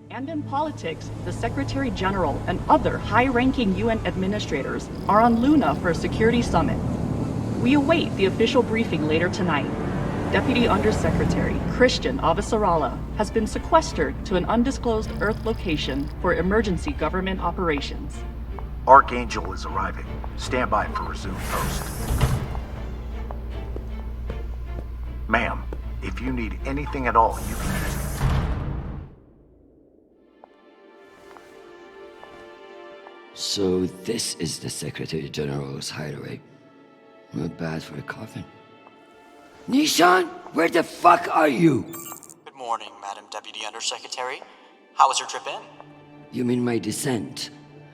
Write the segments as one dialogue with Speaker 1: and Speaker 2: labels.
Speaker 1: And in politics, the Secretary General and other high-ranking UN administrators are on Luna for a security summit. We await the official briefing later tonight. Deputy Undersecretary Chrisjen Avasarala has been sequestered to an undisclosed Earth location for emergency government operations.
Speaker 2: Archangel is arriving. Stand by for resume post. Ma'am, if you need anything at all, you can use it.
Speaker 3: So this is the Secretary General's hideaway. Not bad for a coffin. Nishan, where the fuck are you?
Speaker 4: Good morning, Madam Deputy Undersecretary. How was your trip in?
Speaker 3: You mean my descent?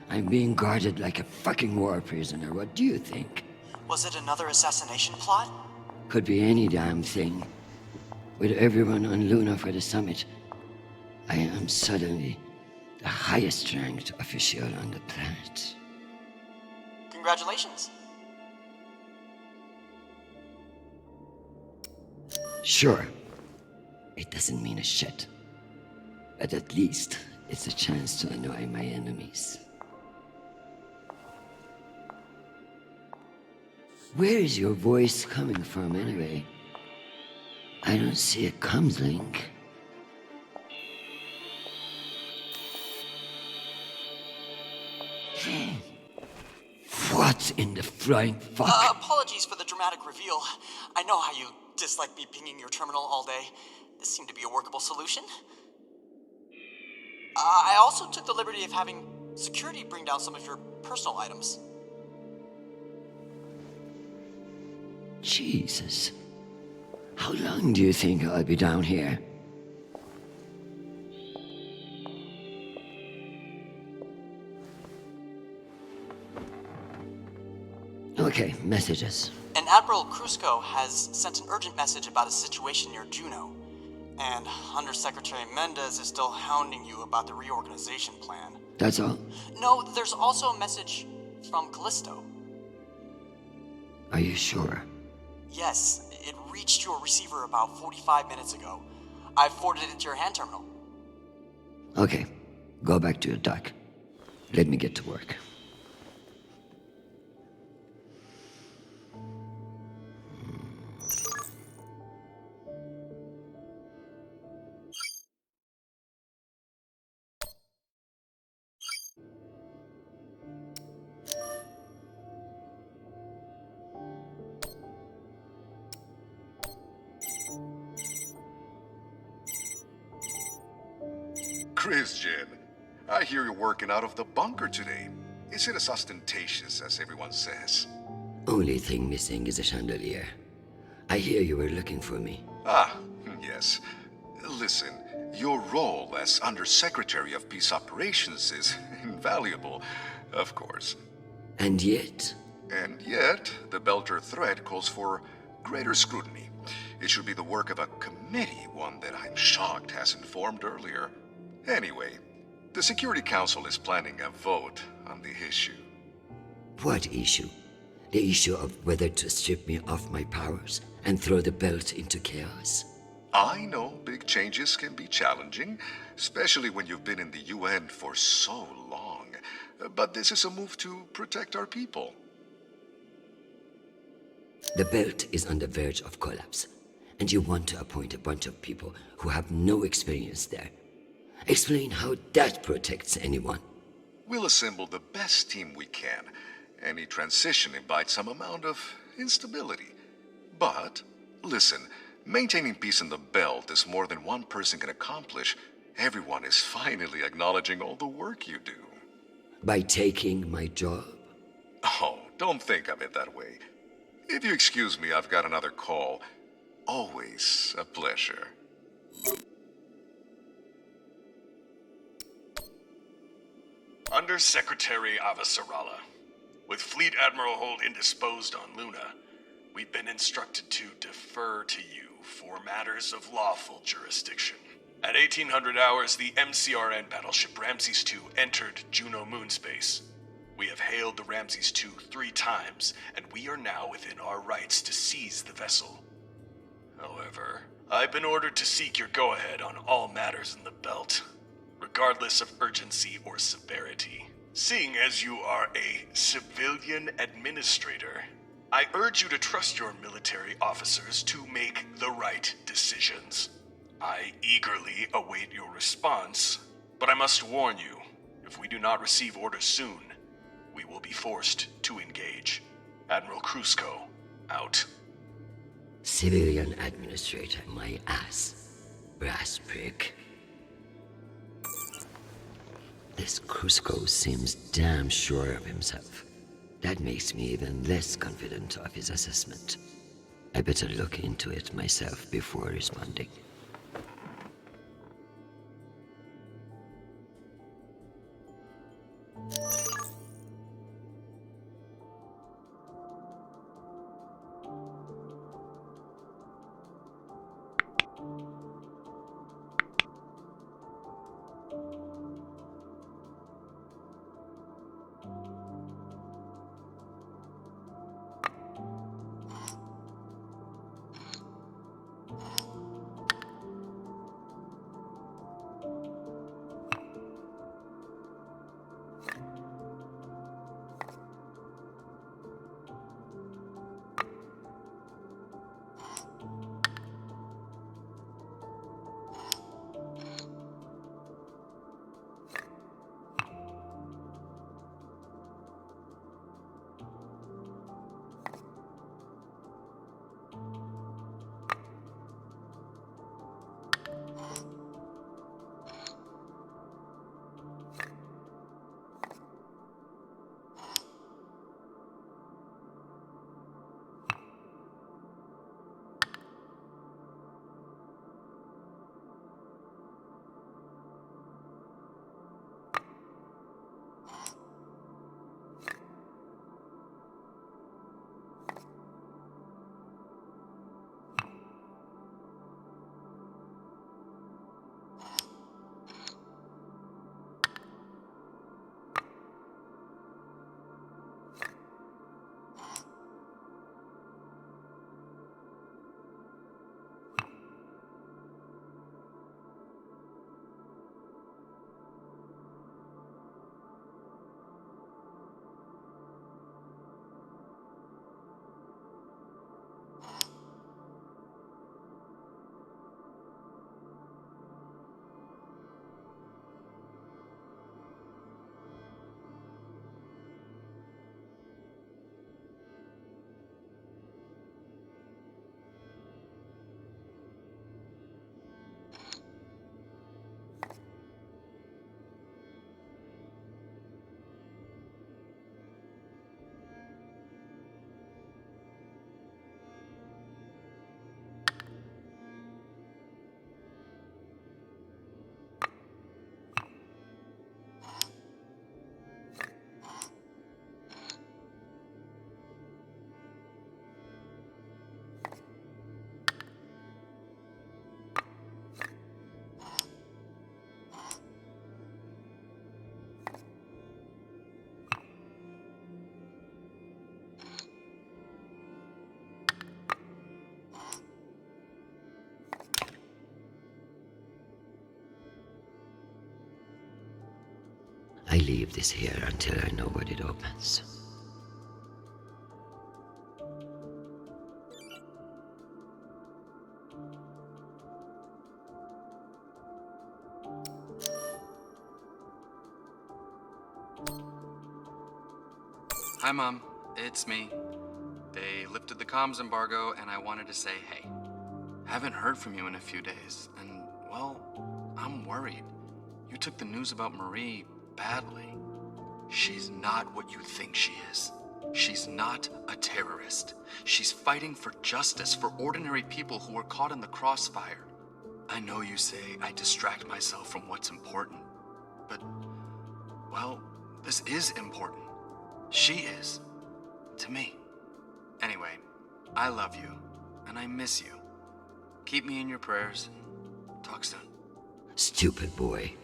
Speaker 3: I'm being guarded like a fucking war prisoner. What do you think?
Speaker 4: Was it another assassination plot?
Speaker 3: Could be any damn thing. With everyone on Luna for the summit, I am suddenly the highest ranked official on the planet.
Speaker 4: Congratulations.
Speaker 3: Sure, it doesn't mean a shit. But at least it's a chance to annoy my enemies. Where is your voice coming from anyway? I don't see a comms link. What in the flying fuck?
Speaker 4: Apologies for the dramatic reveal. I know how you dislike me pinging your terminal all day. This seemed to be a workable solution. I also took the liberty of having security bring down some of your personal items.
Speaker 3: Jesus. How long do you think I'll be down here? Okay, messages.
Speaker 4: And Admiral Krusco has sent an urgent message about a situation near Juno. And Undersecretary Mendez is still hounding you about the reorganization plan.
Speaker 3: That's all?
Speaker 4: No, there's also a message from Callisto.
Speaker 3: Are you sure?
Speaker 4: Yes, it reached your receiver about 45 minutes ago. I forwarded it to your hand terminal.
Speaker 3: Okay, go back to your dock. Let me get to work.
Speaker 5: Chrisjen, I hear you're working out of the bunker today. Is it as ostentatious as everyone says?
Speaker 3: Only thing missing is a chandelier. I hear you were looking for me.
Speaker 5: Ah, yes. Listen, your role as Undersecretary of Peace Operations is invaluable, of course.
Speaker 3: And yet?
Speaker 5: And yet, the Belter threat calls for greater scrutiny. It should be the work of a committee, one that I'm shocked hasn't formed earlier. Anyway, the Security Council is planning a vote on the issue.
Speaker 3: What issue? The issue of whether to strip me of my powers and throw the belt into chaos?
Speaker 5: I know big changes can be challenging, especially when you've been in the UN for so long. But this is a move to protect our people.
Speaker 3: The belt is on the verge of collapse, and you want to appoint a bunch of people who have no experience there. Explain how that protects anyone.
Speaker 5: We'll assemble the best team we can. Any transition invites some amount of instability. But, listen, maintaining peace in the belt is more than one person can accomplish. Everyone is finally acknowledging all the work you do.
Speaker 3: By taking my job?
Speaker 5: Oh, don't think of it that way. If you excuse me, I've got another call. Always a pleasure.
Speaker 6: Undersecretary Avasarala. With Fleet Admiral Hold indisposed on Luna, we've been instructed to defer to you for matters of lawful jurisdiction. At 1800 hours, the MCRN battleship Ramses II entered Juno moonspace. We have hailed the Ramses II 3 times, and we are now within our rights to seize the vessel. However, I've been ordered to seek your go-ahead on all matters in the belt. Regardless regardless of urgency or severity. Seeing as you are a civilian administrator, I urge you to trust your military officers to make the right decisions. I eagerly await your response, but I must warn you, if we do not receive orders soon, we will be forced to engage. Admiral Krusko, out.
Speaker 3: Civilian administrator, my ass. Brass prick. This Krusko seems damn sure of himself. That makes me even less confident of his assessment. I better look into it myself before responding. I leave this here until I know what it opens.
Speaker 7: Hi, Mom. It's me. They lifted the comms embargo, and I wanted to say hey. Haven't heard from you in a few days, and, well, I'm worried. You took the news about Marie badly. She's not what you think she is. She's not a terrorist. She's fighting for justice for ordinary people who were caught in the crossfire. I know you say I distract myself from what's important, but, well, this is important. She is. To me. Anyway, I love you, and I miss you. Keep me in your prayers. Talk soon.
Speaker 3: Stupid boy.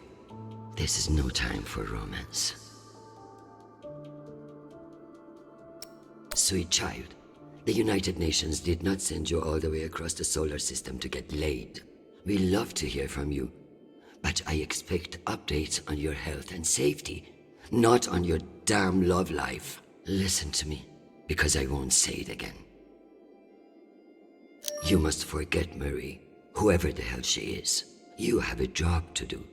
Speaker 3: This is no time for romance. Sweet child, the United Nations did not send you all the way across the solar system to get laid. We love to hear from you. But I expect updates on your health and safety, not on your damn love life. Listen to me, because I won't say it again. You must forget Marie, whoever the hell she is. You have a job to do,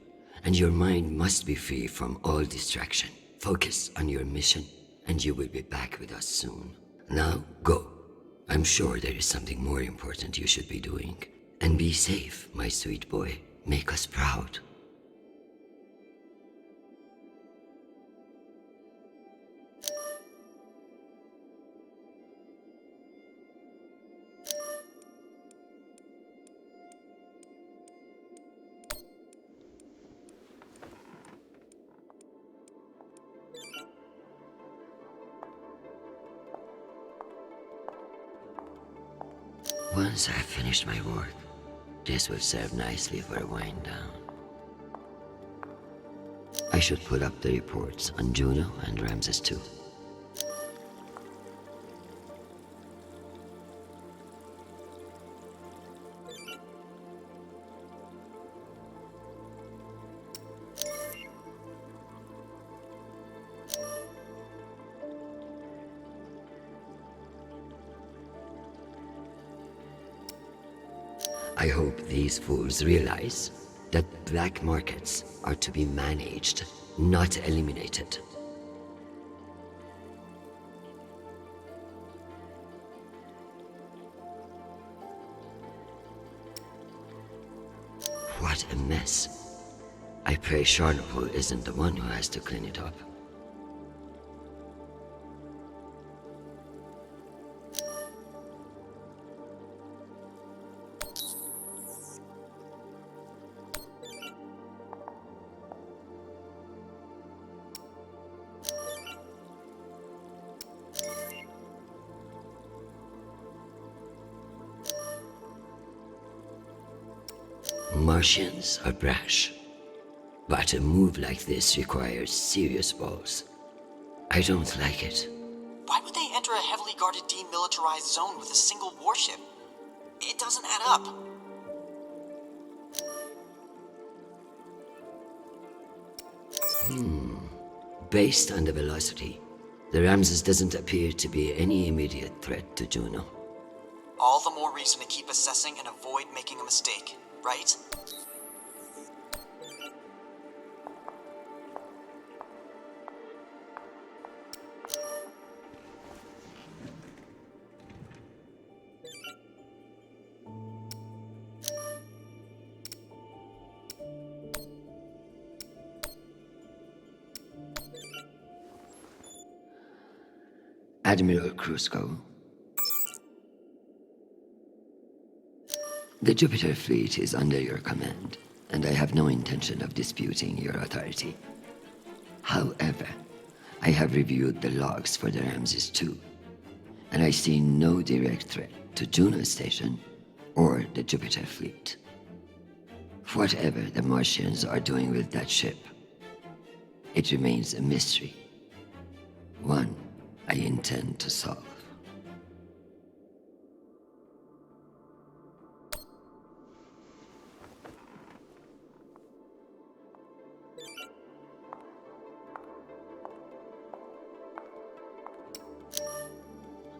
Speaker 3: and your mind must be free from all distraction. Focus on your mission, and you will be back with us soon. Now, go. I'm sure there is something more important you should be doing. And be safe, my sweet boy. Make us proud. Once I've finished my work, this will serve nicely for a wind down. I should pull up the reports on Juno and Ramses too. I hope these fools realize that black markets are to be managed, not eliminated. What a mess. I pray Charnapol isn't the one who has to clean it up. Martians are brash, but a move like this requires serious balls. I don't like it.
Speaker 4: Why would they enter a heavily guarded demilitarized zone with a single warship? It doesn't add up.
Speaker 3: Based on the velocity, the Ramses doesn't appear to be any immediate threat to Juno.
Speaker 4: All the more reason to keep assessing and avoid making a mistake, right?
Speaker 3: Admiral Krusko. The Jupiter fleet is under your command, and I have no intention of disputing your authority. However, I have reviewed the logs for the Ramses too, and I see no direct threat to Juno Station or the Jupiter fleet. Whatever the Martians are doing with that ship, it remains a mystery. One I intend to solve.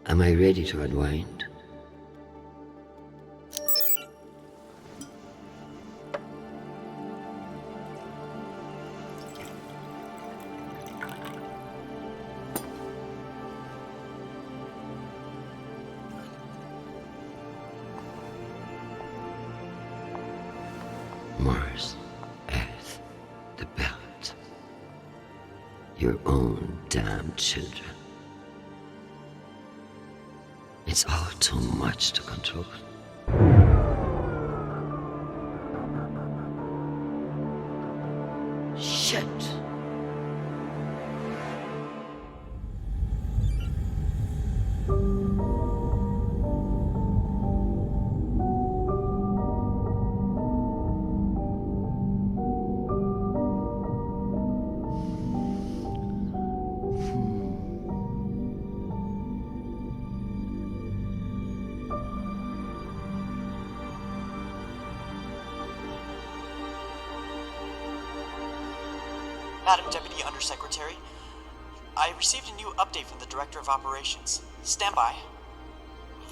Speaker 3: Am I ready to unwind? Mars, Earth, the belt. Your own damn children. It's all too much to control. Shit!
Speaker 4: Madam Deputy Undersecretary, I received a new update from the Director of Operations. Stand by.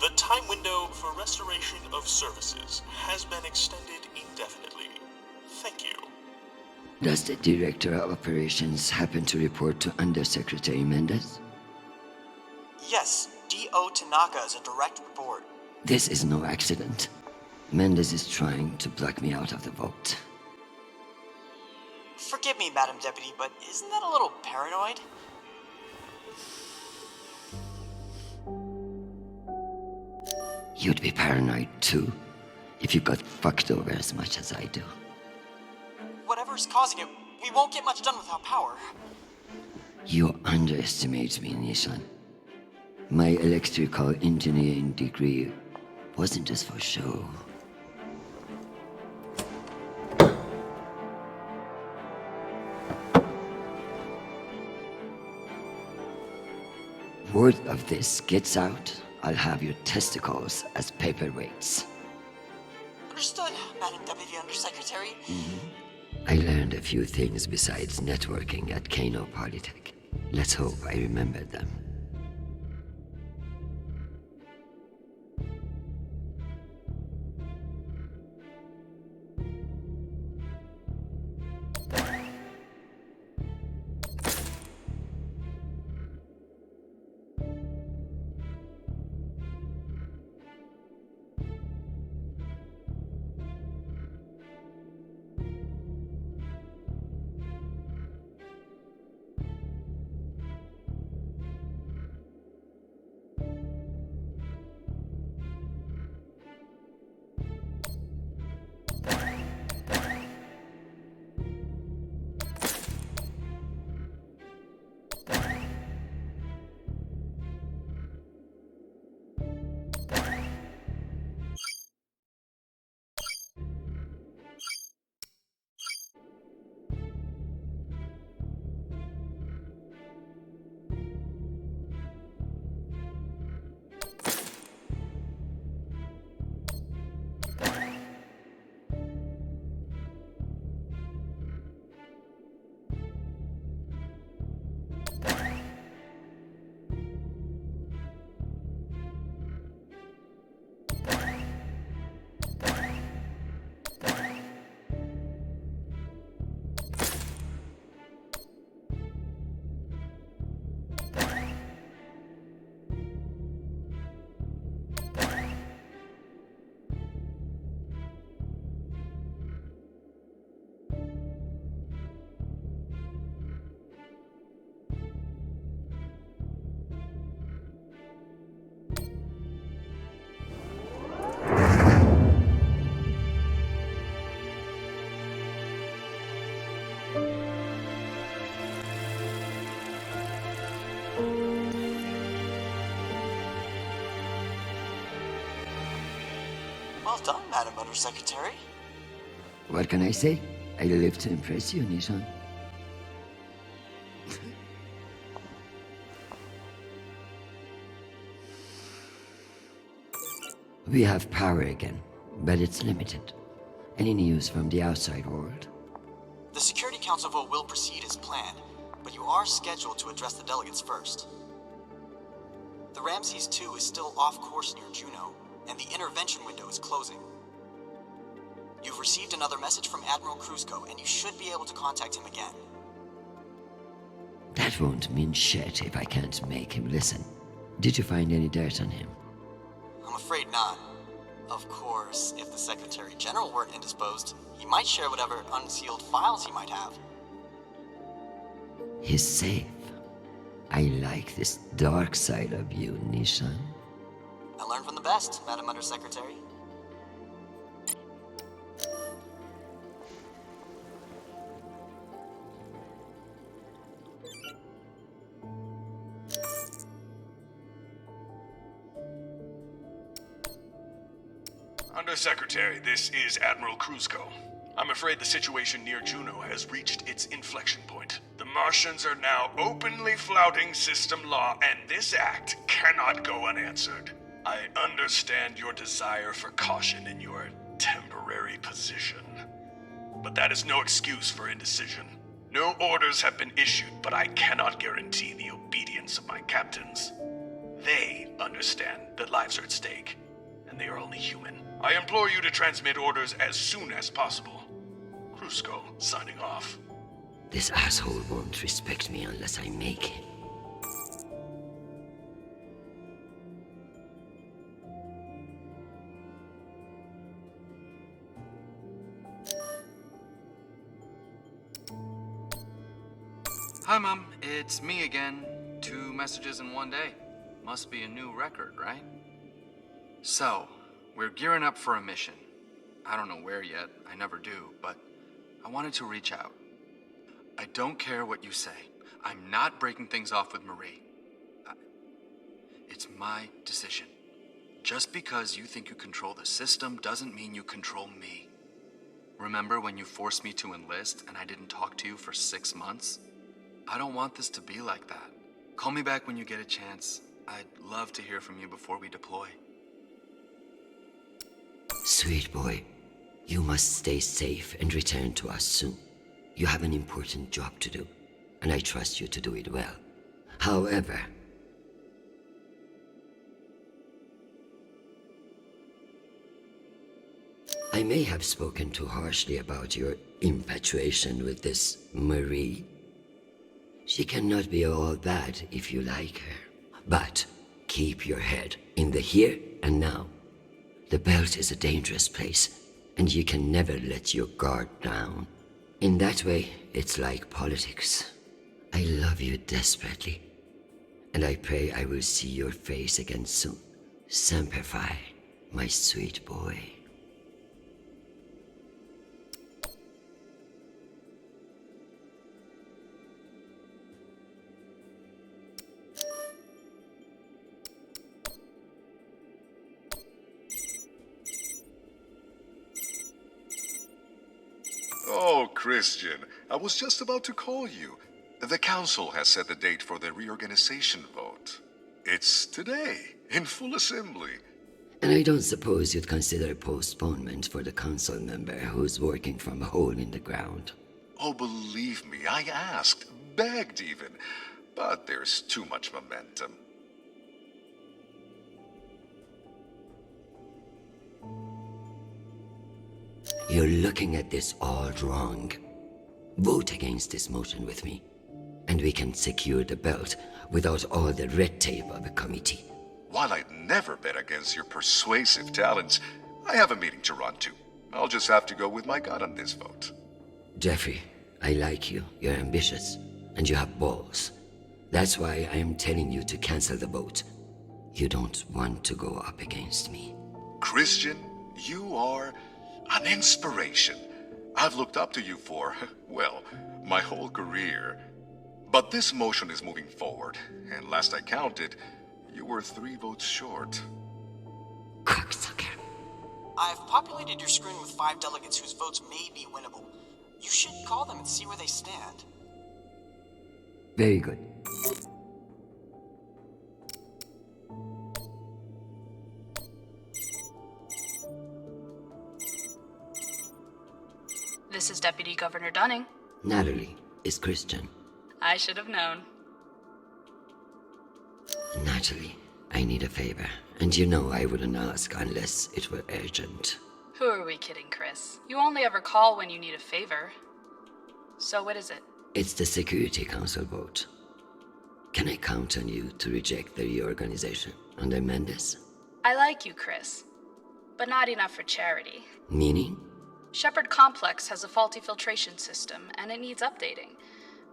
Speaker 8: The time window for restoration of services has been extended indefinitely. Thank you.
Speaker 3: Does the Director of Operations happen to report to Undersecretary Mendez?
Speaker 4: Yes, D.O. Tanaka is a direct report.
Speaker 3: This is no accident. Mendez is trying to block me out of the vote.
Speaker 4: Forgive me, Madam Deputy, but isn't that a little paranoid?
Speaker 3: You'd be paranoid too, if you got fucked over as much as I do.
Speaker 4: Whatever's causing it, we won't get much done without power.
Speaker 3: You underestimate me, Nishan. My electrical engineering degree wasn't just for show. Word of this gets out, I'll have your testicles as paperweights.
Speaker 4: Understood, Madam Deputy Undersecretary.
Speaker 3: I learned a few things besides networking at Kano Polytech. Let's hope I remember them.
Speaker 4: Well done, Madam Undersecretary.
Speaker 3: What can I say? I live to impress you, Nishan. We have power again, but it's limited. Any news from the outside world?
Speaker 4: The Security Council vote will proceed as planned, but you are scheduled to address the delegates first. The Ramses 2 is still off course near Juno, and the intervention window is closing. You've received another message from Admiral Kruzko, and you should be able to contact him again.
Speaker 3: That won't mean shit if I can't make him listen. Did you find any dirt on him?
Speaker 4: I'm afraid not. Of course, if the Secretary General weren't indisposed, he might share whatever unsealed files he might have.
Speaker 3: He's safe. I like this dark side of you, Nishan.
Speaker 4: I learned from the best, Madam Undersecretary.
Speaker 6: Undersecretary, this is Admiral Kruzko. I'm afraid the situation near Juno has reached its inflection point. The Martians are now openly flouting system law, and this act cannot go unanswered. I understand your desire for caution in your temporary position. But that is no excuse for indecision. No orders have been issued, but I cannot guarantee the obedience of my captains. They understand that lives are at stake, and they are only human. I implore you to transmit orders as soon as possible. Krusko, signing off.
Speaker 3: This asshole won't respect me unless I make him.
Speaker 7: Hi, Mom. It's me again. 2 messages in one day. Must be a new record, right? So, we're gearing up for a mission. I don't know where yet. I never do, but I wanted to reach out. I don't care what you say. I'm not breaking things off with Marie. It's my decision. Just because you think you control the system doesn't mean you control me. Remember when you forced me to enlist and I didn't talk to you for 6 months? I don't want this to be like that. Call me back when you get a chance. I'd love to hear from you before we deploy.
Speaker 3: Sweet boy, you must stay safe and return to us soon. You have an important job to do, and I trust you to do it well. However, I may have spoken too harshly about your infatuation with this Marie. She cannot be all bad if you like her. But keep your head in the here and now. The belt is a dangerous place, and you can never let your guard down. In that way, it's like politics. I love you desperately, and I pray I will see your face again soon. Semper Fi, my sweet boy.
Speaker 5: Oh, Chrisjen, I was just about to call you. The council has set the date for the reorganization vote. It's today, in full assembly.
Speaker 3: And I don't suppose you'd consider postponement for the council member who's working from a hole in the ground.
Speaker 5: Oh, believe me, I asked, begged even. But there's too much momentum.
Speaker 3: You're looking at this all wrong. Vote against this motion with me, and we can secure the belt without all the red tape of a committee.
Speaker 5: While I'd never bet against your persuasive talents, I have a meeting to run to. I'll just have to go with my gut on this vote.
Speaker 3: Jeffrey, I like you. You're ambitious, and you have balls. That's why I am telling you to cancel the vote. You don't want to go up against me.
Speaker 5: Chrisjen, you are an inspiration. I've looked up to you for, well, my whole career. But this motion is moving forward, and last I counted, you were 3 votes short.
Speaker 3: Cocksucker.
Speaker 4: I've populated your screen with 5 delegates whose votes may be winnable. You should call them and see where they stand.
Speaker 3: Very good.
Speaker 9: This is Deputy Governor Dunning.
Speaker 3: Natalie is Chrisjen.
Speaker 9: I should have known.
Speaker 3: Natalie, I need a favor, and you know I wouldn't ask unless it were urgent.
Speaker 9: Who are we kidding, Chris? You only ever call when you need a favor. So what is it?
Speaker 3: It's the Security Council vote. Can I count on you to reject the reorganization under Mendes?
Speaker 9: I like you, Chris. But not enough for charity.
Speaker 3: Meaning?
Speaker 9: Shepherd Complex has a faulty filtration system, and it needs updating.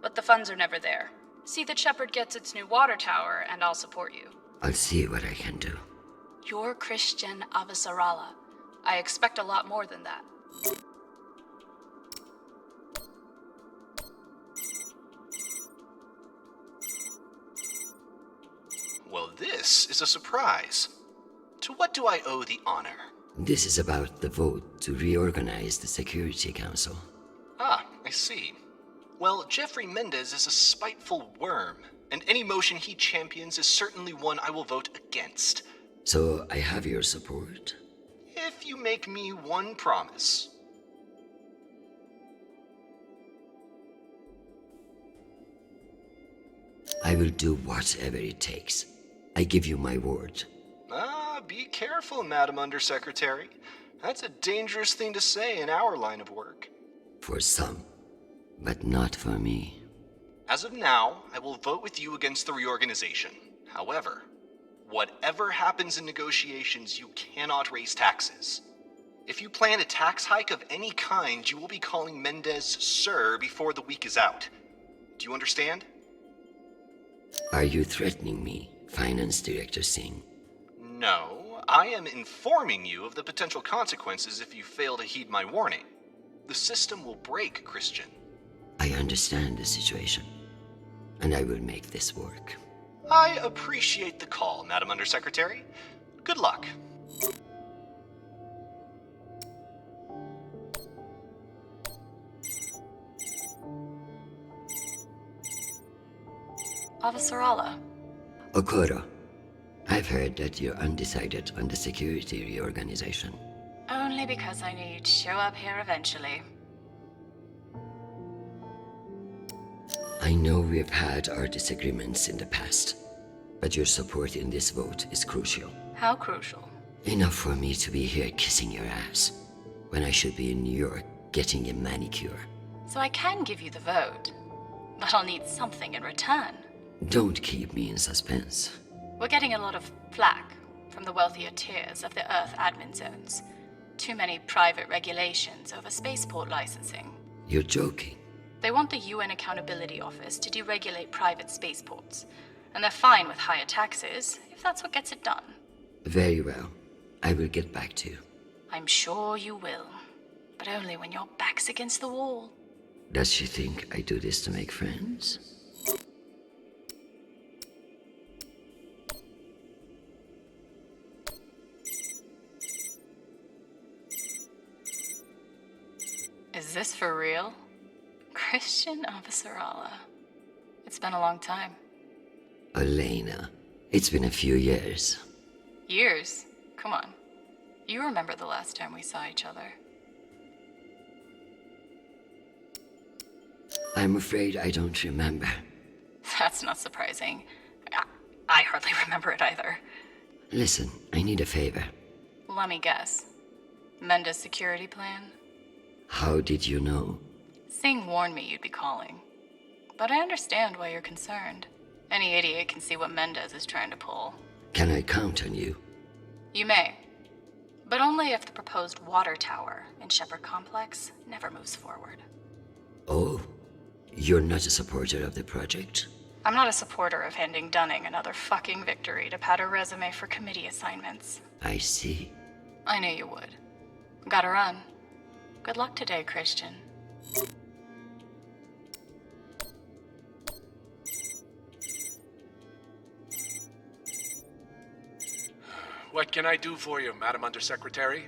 Speaker 9: But the funds are never there. See that Shepherd gets its new water tower, and I'll support you.
Speaker 3: I'll see what I can do.
Speaker 9: You're Chrisjen Avasarala. I expect a lot more than that.
Speaker 10: Well, this is a surprise. To what do I owe the honor?
Speaker 3: This is about the vote to reorganize the Security Council.
Speaker 10: Ah, I see. Well, Jeffrey Mendez is a spiteful worm, and any motion he champions is certainly one I will vote against.
Speaker 3: So I have your support?
Speaker 10: If you make me one promise.
Speaker 3: I will do whatever it takes. I give you my word.
Speaker 10: Be careful, Madam Undersecretary. That's a dangerous thing to say in our line of work.
Speaker 3: For some, but not for me.
Speaker 10: As of now, I will vote with you against the reorganization. However, whatever happens in negotiations, you cannot raise taxes. If you plan a tax hike of any kind, you will be calling Mendez Sir before the week is out. Do you understand?
Speaker 3: Are you threatening me, Finance Director Singh?
Speaker 10: No, I am informing you of the potential consequences if you fail to heed my warning. The system will break, Chrisjen.
Speaker 3: I understand the situation, and I will make this work.
Speaker 10: I appreciate the call, Madam Undersecretary. Good luck.
Speaker 9: Avasarala.
Speaker 3: Okoro, I've heard that you're undecided on the security reorganization.
Speaker 9: Only because I knew you'd show up here eventually.
Speaker 3: I know we've had our disagreements in the past, but your support in this vote is crucial.
Speaker 9: How crucial?
Speaker 3: Enough for me to be here kissing your ass, when I should be in New York getting a manicure.
Speaker 9: So I can give you the vote, but I'll need something in return.
Speaker 3: Don't keep me in suspense.
Speaker 9: We're getting a lot of flack from the wealthier tiers of the Earth admin zones. Too many private regulations over spaceport licensing.
Speaker 3: You're joking.
Speaker 9: They want the UN Accountability Office to deregulate private spaceports, and they're fine with higher taxes if that's what gets it done.
Speaker 3: Very well. I will get back to you.
Speaker 9: I'm sure you will, but only when your back's against the wall.
Speaker 3: Does she think I do this to make friends?
Speaker 9: Is this for real? Chrisjen Avasarala. It's been a long time.
Speaker 3: Elena, it's been a few years.
Speaker 9: Years? Come on. You remember the last time we saw each other.
Speaker 3: I'm afraid I don't remember.
Speaker 9: That's not surprising. I hardly remember it either.
Speaker 3: Listen, I need a favor.
Speaker 9: Let me guess. Mendez security plan?
Speaker 3: How did you know?
Speaker 9: Singh warned me you'd be calling. But I understand why you're concerned. Any idiot can see what Mendez is trying to pull.
Speaker 3: Can I count on you?
Speaker 9: You may. But only if the proposed water tower in Shepherd Complex never moves forward.
Speaker 3: Oh, you're not a supporter of the project?
Speaker 9: I'm not a supporter of handing Dunning another fucking victory to pad her resume for committee assignments.
Speaker 3: I see.
Speaker 9: I knew you would. Gotta run. Good luck today, Chrisjen.
Speaker 6: What can I do for you, Madam Undersecretary?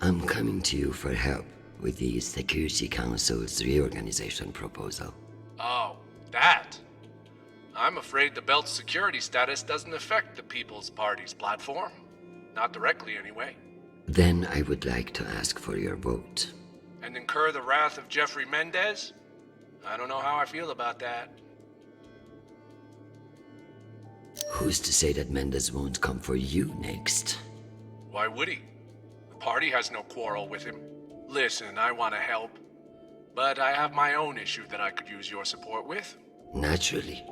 Speaker 3: I'm coming to you for help with the Security Council's reorganization proposal.
Speaker 6: Oh, that. I'm afraid the belt's security status doesn't affect the People's Party's platform. Not directly, anyway.
Speaker 3: Then I would like to ask for your vote.
Speaker 6: And incur the wrath of Jeffrey Mendez? I don't know how I feel about that.
Speaker 3: Who's to say that Mendez won't come for you next?
Speaker 6: Why would he? The party has no quarrel with him. Listen, I want to help. But I have my own issue that I could use your support with.
Speaker 3: Naturally.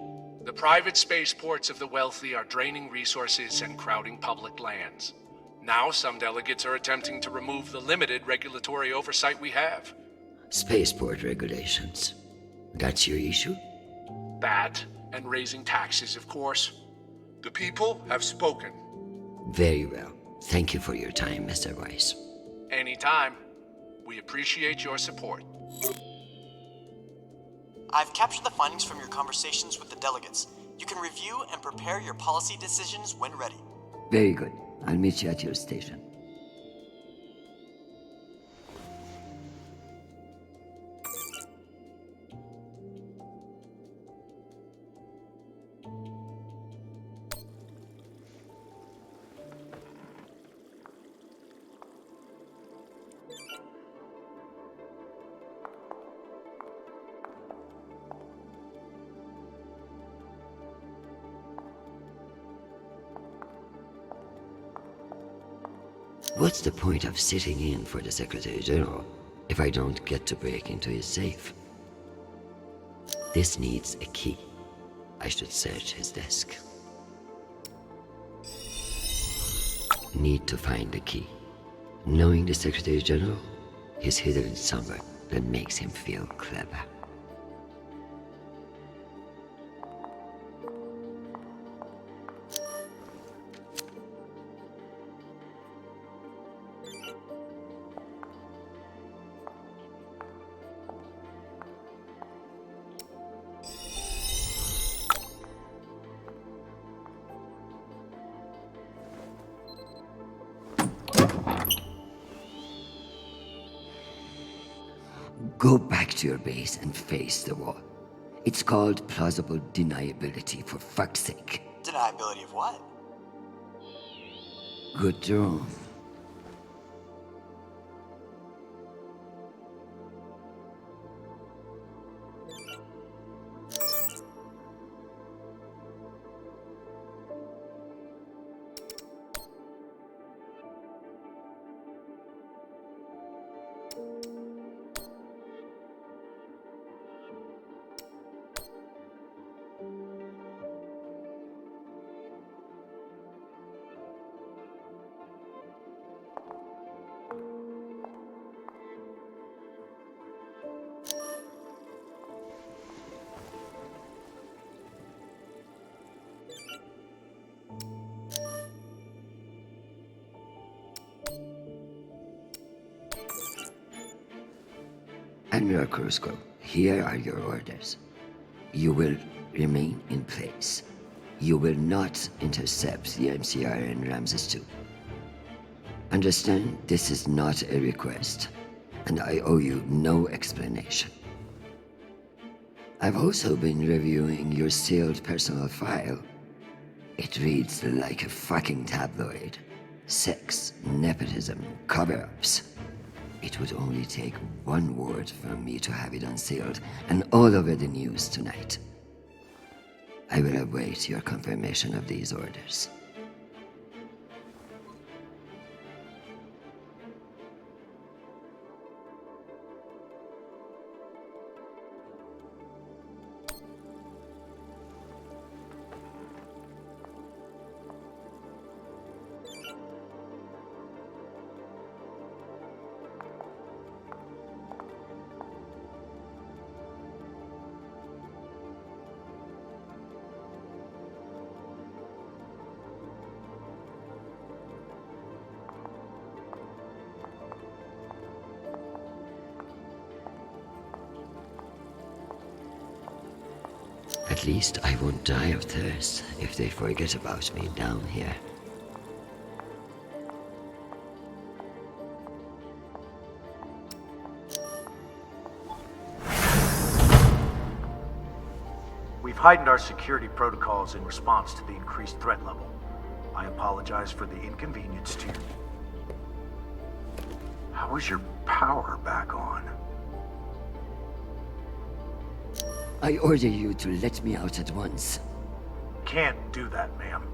Speaker 6: The private spaceports of the wealthy are draining resources and crowding public lands. Now some delegates are attempting to remove the limited regulatory oversight we have.
Speaker 3: Spaceport regulations. That's your issue?
Speaker 6: That, and raising taxes, of course. The people have spoken.
Speaker 3: Very well. Thank you for your time, Mr. Weiss.
Speaker 6: Anytime. We appreciate your support.
Speaker 4: I've captured the findings from your conversations with the delegates. You can review and prepare your policy decisions when ready.
Speaker 3: Very good. I'll meet you at your station. What's the point of sitting in for the Secretary General if I don't get to break into his safe? This needs a key. I should search his desk. Need to find the key. Knowing the Secretary General, he's hidden somewhere that makes him feel clever. Go back to your base and face the wall. It's called plausible deniability, for fuck's sake.
Speaker 4: Deniability of what?
Speaker 3: Good drone. Admiral Krusko, here are your orders. You will remain in place. You will not intercept the MCR in Ramses II. Understand, this is not a request, and I owe you no explanation. I've also been reviewing your sealed personal file. It reads like a fucking tabloid. Sex, nepotism, cover-ups. It would only take one word from me to have it unsealed and all over the news tonight. I will await your confirmation of these orders. At least I won't die of thirst if they forget about me down here.
Speaker 2: We've heightened our security protocols in response to the increased threat level. I apologize for the inconvenience to you. How is your power back on?
Speaker 3: I order you to let me out at once.
Speaker 2: Can't do that, ma'am.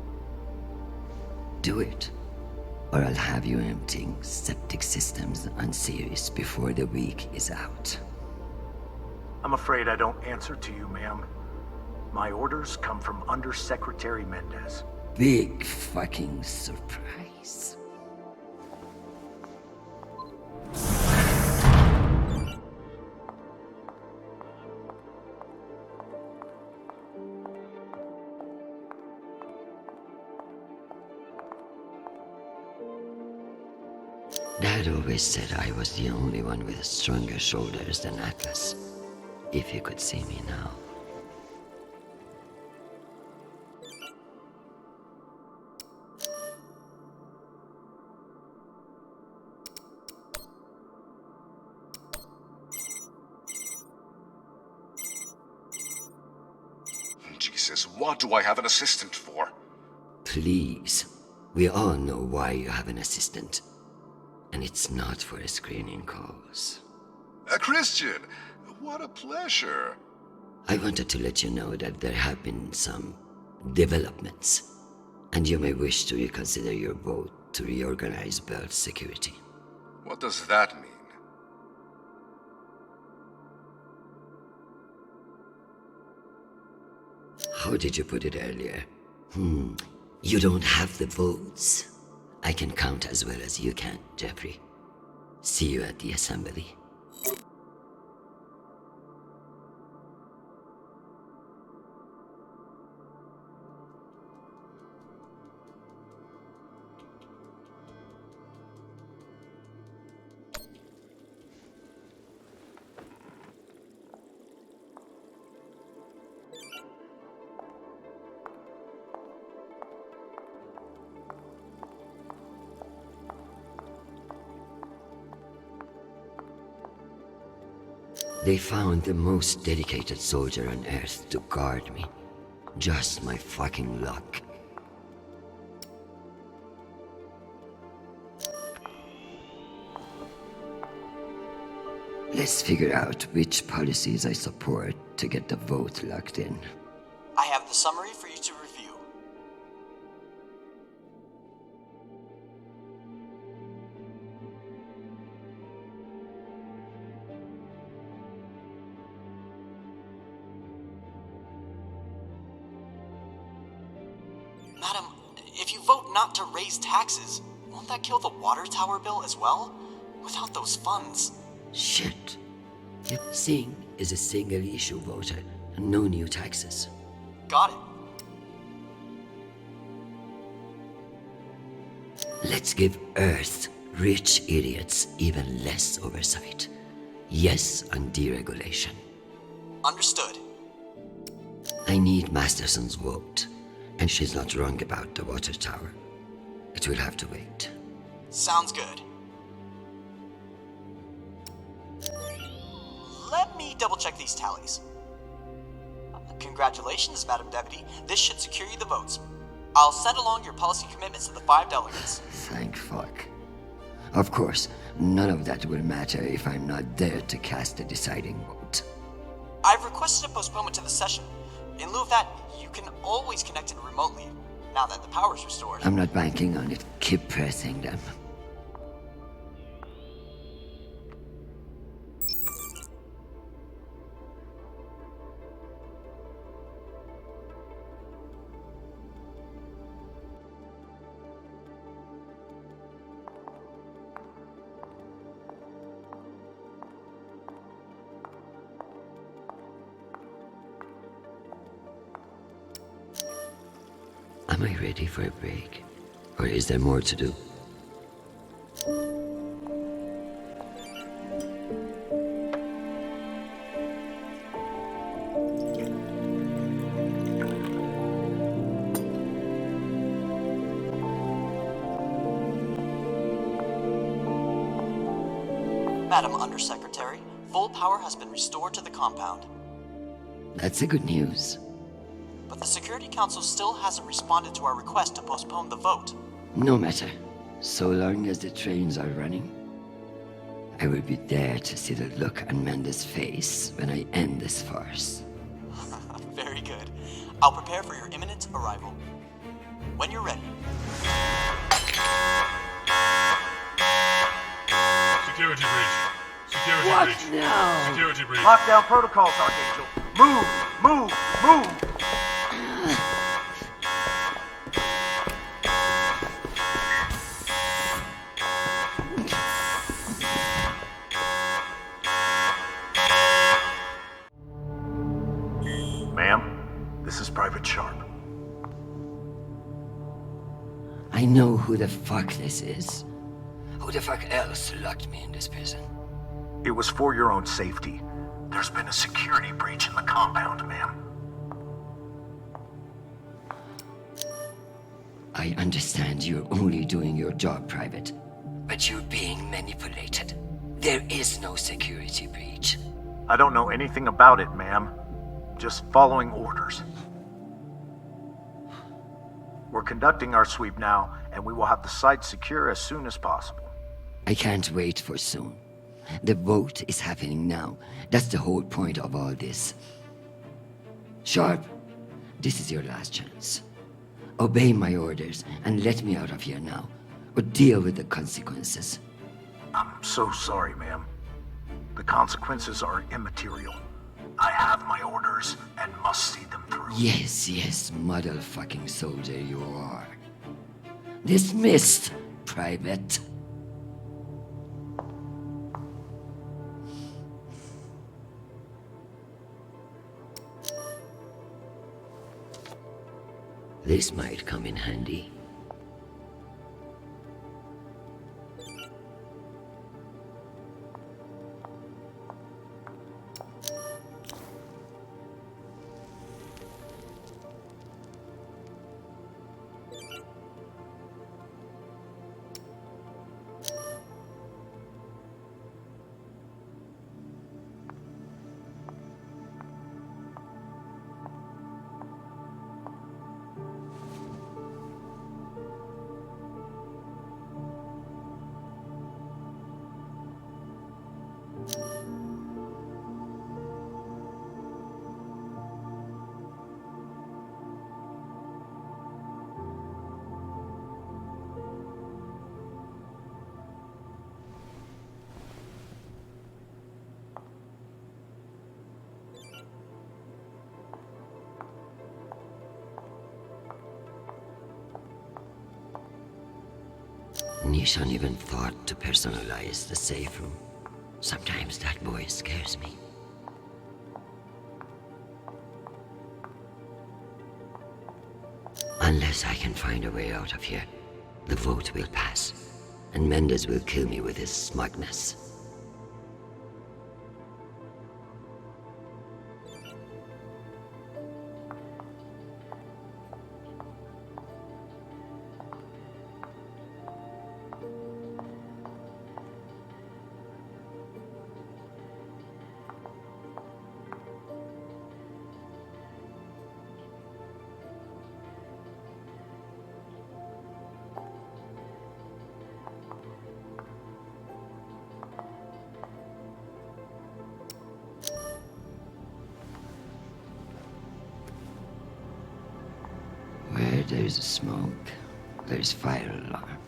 Speaker 3: Do it, or I'll have you emptying septic systems on Ceres before the week is out.
Speaker 2: I'm afraid I don't answer to you, ma'am. My orders come from Under Secretary Mendez.
Speaker 3: Big fucking surprise. Dad always said I was the only one with stronger shoulders than Atlas. If you could see me now.
Speaker 5: Jesus, what do I have an assistant for?
Speaker 3: Please. We all know why you have an assistant. And it's not for screening calls.
Speaker 5: Chrisjen, what a pleasure.
Speaker 3: I wanted to let you know that there have been some developments, and you may wish to reconsider your vote to reorganize Belt's security.
Speaker 5: What does that mean?
Speaker 3: How did you put it earlier? You don't have the votes. I can count as well as you can, Jeffrey. See you at the assembly. They found the most dedicated soldier on Earth to guard me. Just my fucking luck. Let's figure out which policies I support to get the vote locked in.
Speaker 4: I have the summary for you to review. Madam, if you vote not to raise taxes, won't that kill the water tower bill as well? Without those funds.
Speaker 3: Shit. Singh is a single-issue voter, no new taxes.
Speaker 4: Got it.
Speaker 3: Let's give Earth rich idiots even less oversight. Yes on deregulation.
Speaker 4: Understood.
Speaker 3: I need Masterson's vote, and she's not wrong about the water tower. It will have to wait.
Speaker 4: Sounds good. Let me double-check these tallies. Congratulations, Madam Deputy. This should secure you the votes. I'll send along your policy commitments to the 5 delegates.
Speaker 3: Thank fuck. Of course, none of that will matter if I'm not there to cast the deciding vote.
Speaker 4: I've requested a postponement to the session. In lieu of that, you can always connect in remotely, now that the power's restored.
Speaker 3: I'm not banking on it. Keep pressing them. Am I ready for a break? Or is there more to do?
Speaker 4: Madam Undersecretary, full power has been restored to the compound.
Speaker 3: That's the good news.
Speaker 4: But the Security Council still hasn't responded to our request to postpone the vote.
Speaker 3: No matter. So long as the trains are running, I will be there to see the look on Amanda's face when I end this farce.
Speaker 4: Very good. I'll prepare for your imminent arrival. When you're ready.
Speaker 6: Security breach. Security
Speaker 3: What
Speaker 6: breach.
Speaker 3: now?
Speaker 6: Security breach.
Speaker 2: Lockdown protocols, Archangel. Move! Move! Move! Ma'am, this is Private Sharp.
Speaker 3: I know who the fuck this is. Who the fuck else locked me in this prison?
Speaker 2: It was for your own safety. There's been a security breach in the compound, ma'am.
Speaker 3: I understand you're only doing your job, Private, but you're being manipulated. There is no security breach.
Speaker 2: I don't know anything about it, ma'am. Just following orders. We're conducting our sweep now, and we will have the site secure as soon as possible.
Speaker 3: I can't wait for soon. The vote is happening now. That's the whole point of all this. Sharp, this is your last chance. Obey my orders and let me out of here now, or deal with the consequences.
Speaker 2: I'm so sorry, ma'am. The consequences are immaterial. I have my orders and must see them through.
Speaker 3: Yes, model fucking soldier you are. Dismissed, Private. This might come in handy. Nishan even thought to personalize the safe room. Sometimes that boy scares me. Unless I can find a way out of here, the vote will pass, and Mendes will kill me with his smugness. Where there's smoke, there's fire alarm.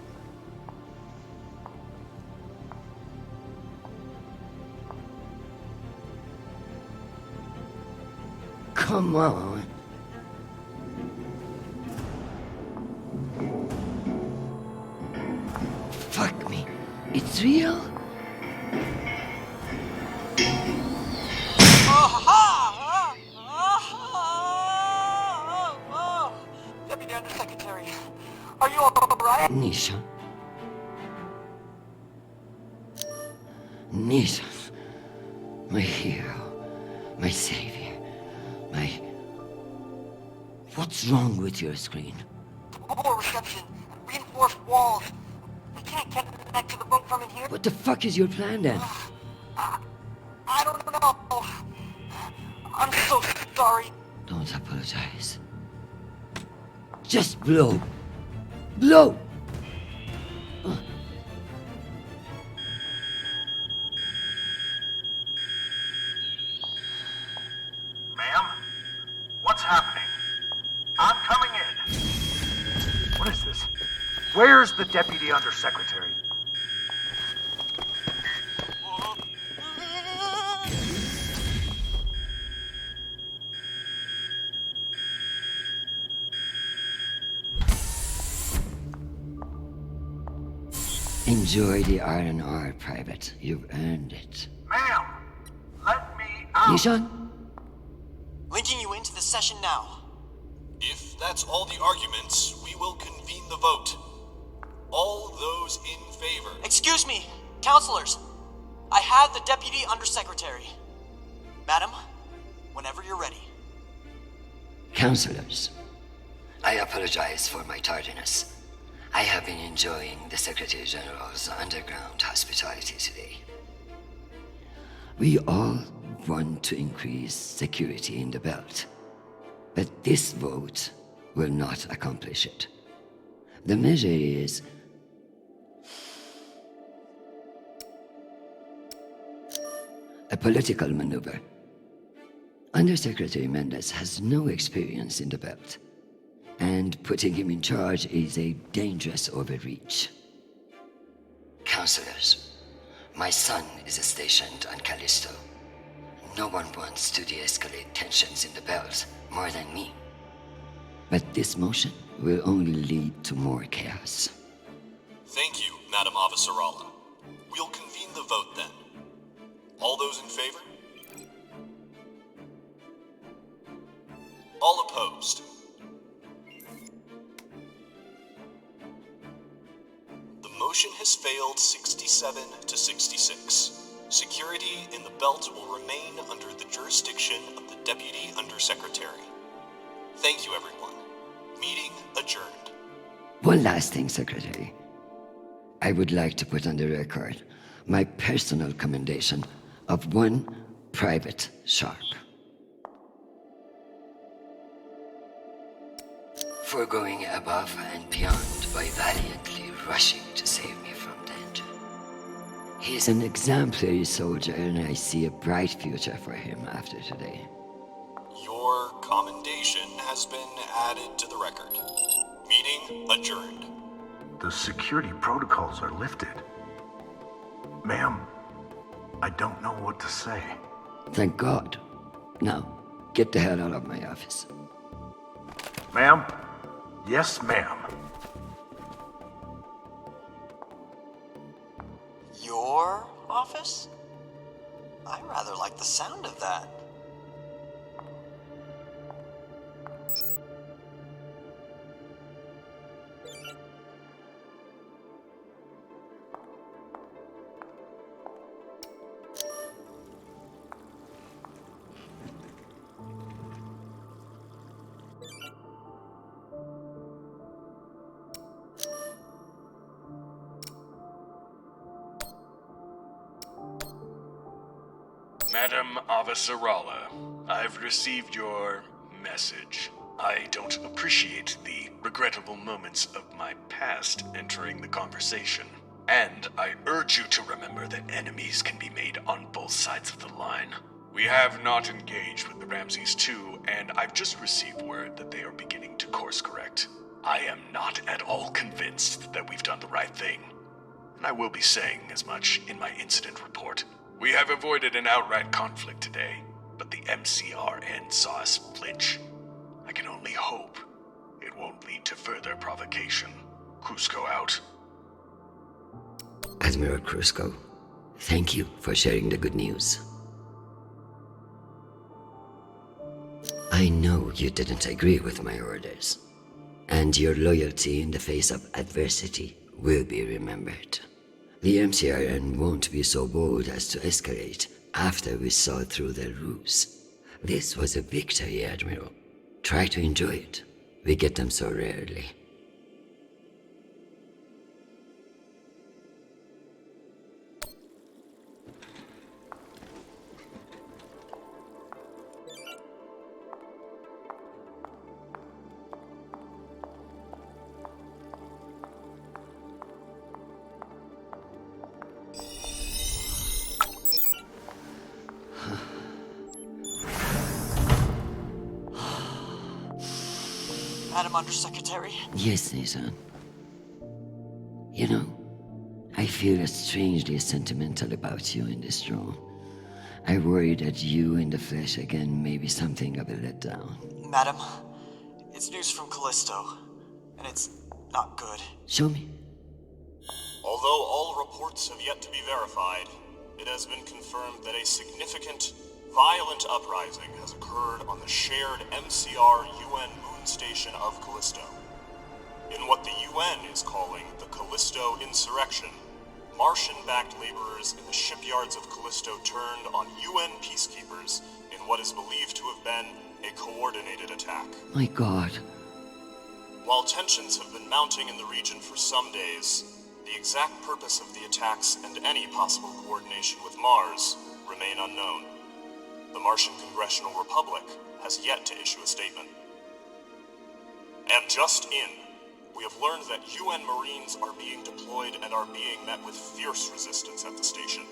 Speaker 3: Come on. Fuck me. It's real?
Speaker 11: Deputy Undersecretary, are you alright?
Speaker 3: Nisha. Nisha. My hero. My savior. My... What's wrong with your screen?
Speaker 11: Poor reception. Reinforced walls. We can't connect to the boat from in here.
Speaker 3: What the fuck is your plan then?
Speaker 11: I don't know. I'm so sorry.
Speaker 3: Don't apologize. Just blow. Blow!
Speaker 2: Ma'am? What's happening? I'm coming in. What is this? Where's the Deputy Undersecretary?
Speaker 3: Enjoy the R&R, Private. You've earned it.
Speaker 2: Ma'am! Let me out!
Speaker 3: Nishan?
Speaker 4: Linking you into the session now.
Speaker 8: If that's all the arguments, we will convene the vote. All those in favor.
Speaker 4: Excuse me, counselors. I have the Deputy Undersecretary. Madam, whenever you're ready.
Speaker 3: Counselors, I apologize for my tardiness. I have been enjoying the Secretary General's underground hospitality today. We all want to increase security in the belt, but this vote will not accomplish it. The measure is a political maneuver. Undersecretary Mendes has no experience in the belt, and putting him in charge is a dangerous overreach. Counselors, my son is stationed on Callisto. No one wants to de-escalate tensions in the belt more than me. But this motion will only lead to more chaos.
Speaker 8: Thank you, Madam Avasarala. We'll convene the vote then. All those in favor? All opposed? The motion has failed 67 to 66. Security in the belt will remain under the jurisdiction of the Deputy Undersecretary. Thank you, everyone. Meeting adjourned.
Speaker 3: One last thing, Secretary. I would like to put on the record my personal commendation of one Private Sharp. For going above and beyond by valiantly rushing to save me from danger. He is an exemplary soldier, and I see a bright future for him after today.
Speaker 8: Your commendation has been added to the record. Meeting adjourned.
Speaker 2: The security protocols are lifted. Ma'am, I don't know what to say.
Speaker 3: Thank God. Now, get the hell out of my office.
Speaker 2: Ma'am? Yes, ma'am.
Speaker 4: Your office? I rather like the sound of that.
Speaker 6: Madam Avasarala, I've received your message. I don't appreciate the regrettable moments of my past entering the conversation. And I urge you to remember that enemies can be made on both sides of the line. We have not engaged with the Ramses II, and I've just received word that they are beginning to course correct. I am not at all convinced that we've done the right thing, and I will be saying as much in my incident report. We have avoided an outright conflict today, but the MCRN saw us flinch. I can only hope it won't lead to further provocation. Cusco out.
Speaker 3: Admiral Cusco, thank you for sharing the good news. I know you didn't agree with my orders, and your loyalty in the face of adversity will be remembered. The MCRN won't be so bold as to escalate after we saw through their ruse. This was a victory, Admiral. Try to enjoy it. We get them so rarely.
Speaker 4: Madam Undersecretary?
Speaker 3: Yes, Nathan. You know, I feel strangely sentimental about you in this room. I worry that you in the flesh again may be something of a letdown.
Speaker 4: Madam, it's news from Callisto, and it's not good.
Speaker 3: Show me.
Speaker 8: Although all reports have yet to be verified, it has been confirmed that a significant, violent uprising has occurred on the shared MCR-UN moon station of Callisto. In what the UN is calling the Callisto Insurrection, Martian-backed laborers in the shipyards of Callisto turned on UN peacekeepers in what is believed to have been a coordinated attack.
Speaker 3: My God.
Speaker 8: While tensions have been mounting in the region for some days, the exact purpose of the attacks and any possible coordination with Mars remain unknown. The Martian Congressional Republic has yet to issue a statement. And just in, we have learned that UN Marines are being deployed and are being met with fierce resistance at the station.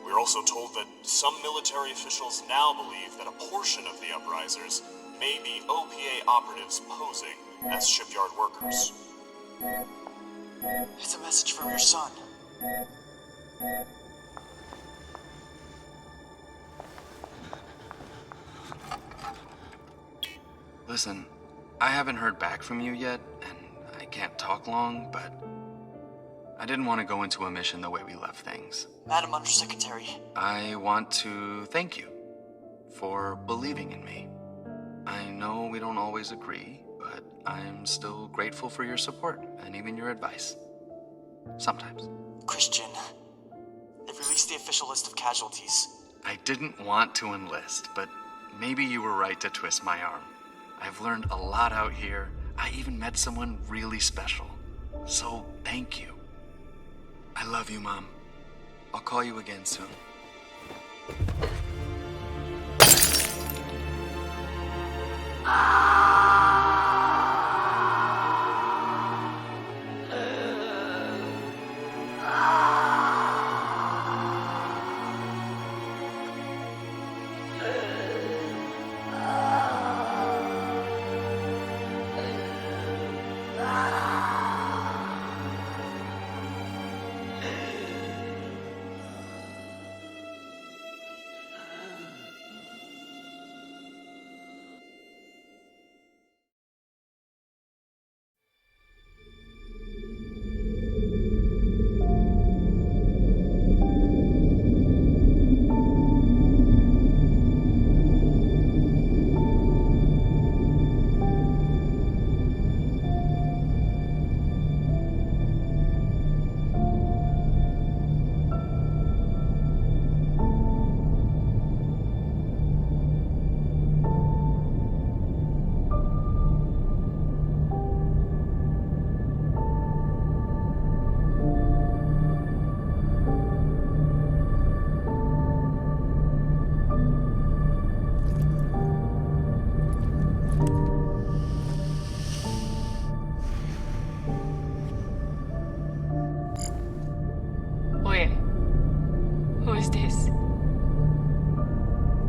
Speaker 8: We are also told that some military officials now believe that a portion of the uprisers may be OPA operatives posing as shipyard workers.
Speaker 4: It's a message from your son.
Speaker 7: Listen, I haven't heard back from you yet, and I can't talk long, but I didn't want to go into a mission the way we left things.
Speaker 4: Madam Undersecretary.
Speaker 7: I want to thank you for believing in me. I know we don't always agree, but I'm still grateful for your support and even your advice. Sometimes.
Speaker 4: Chrisjen, they've released the official list of casualties.
Speaker 7: I didn't want to enlist, but maybe you were right to twist my arm. I've learned a lot out here. I even met someone really special. So thank you. I love you, Mom. I'll call you again soon.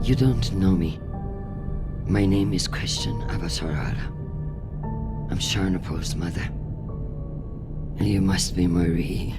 Speaker 3: You don't know me. My name is Chrisjen Avasarala. I'm Sharnapo's mother. And you must be Marie.